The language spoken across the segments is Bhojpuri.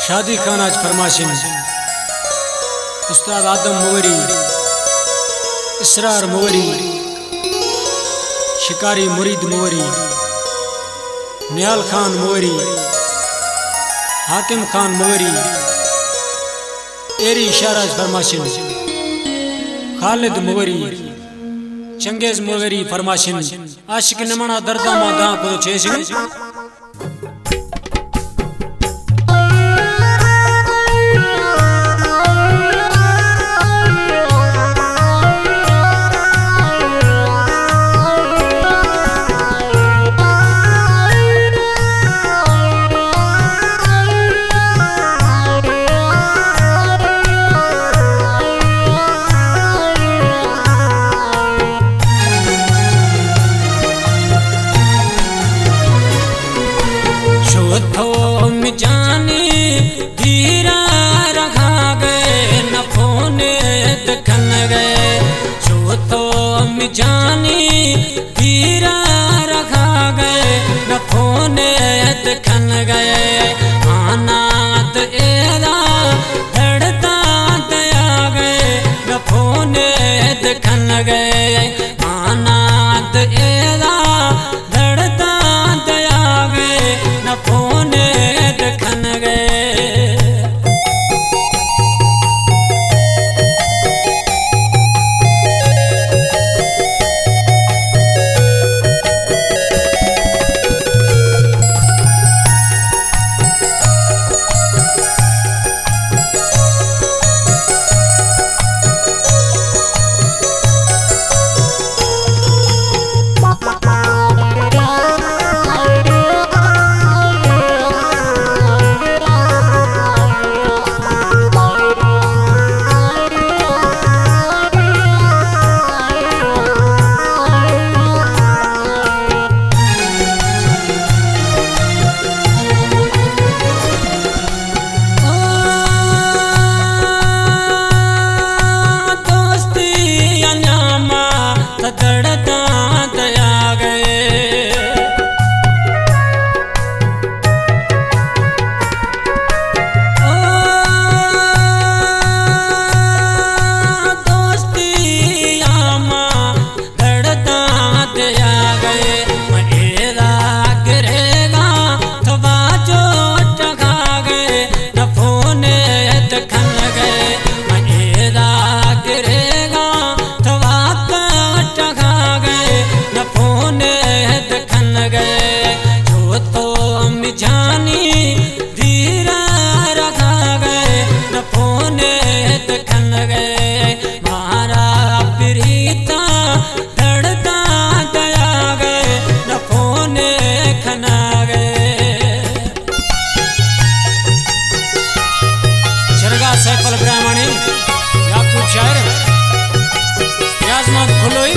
शादी खान आज फरमाशिन उस्ताद आदम मोवरी, इसरार मोवरी, शिकारी मुरीद मोवरी, नियाल खान मोवरी, हाकिम खान मोवरी, एरी इशाराज फरमाशिन, खालिद मोवरी, चंगेज मोवरी फरमाशिन, आशिक नमना दर्दा मा दा को चेसिन। जानी धीरा रखा गए न फोने खन गए आनात एरा धड़ता दया गए न फोने खन गए आनात एरा धड़ता दया गए न फोने खन गए। सैफल ब्राह्मणी याकूब शायर याजमान खुलोई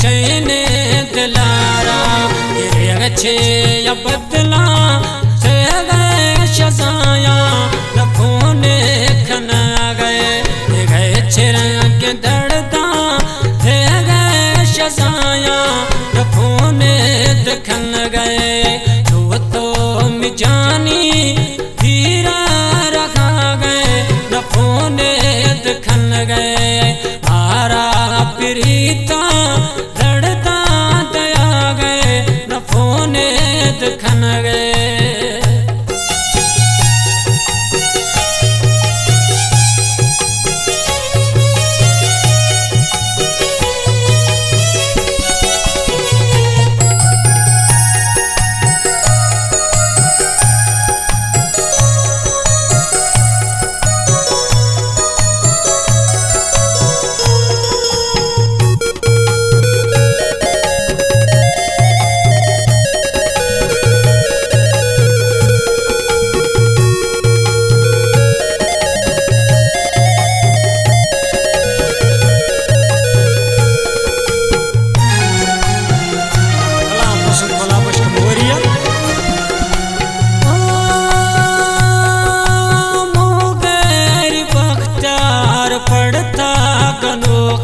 चैने दिलारा अच्छे या बदला से गए शजाया न फोने खना गए छिरंग दर्दा से गए शजाया न फोने खन गए तो मिजानी धीरा रखा गए न फोने खन गए आरा प्रीता धड़ता दया गए न फोने खन गए।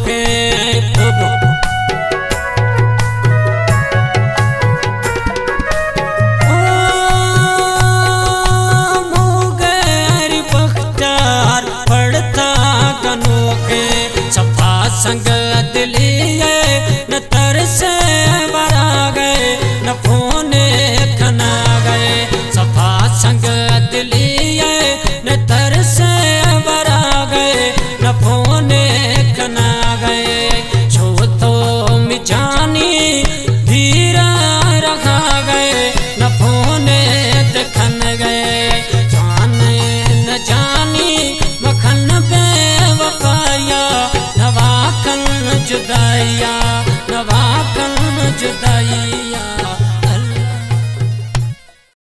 के संग दिलिए न तरसे बरा गए न फोने खना गए सफा संग दिलिए न तरसे बरा गए न फोने खना गए जो तो मिजानी धीरा रखा गए न फोने देखन गए जाने न जानी मखन पे वफाया जुदाइया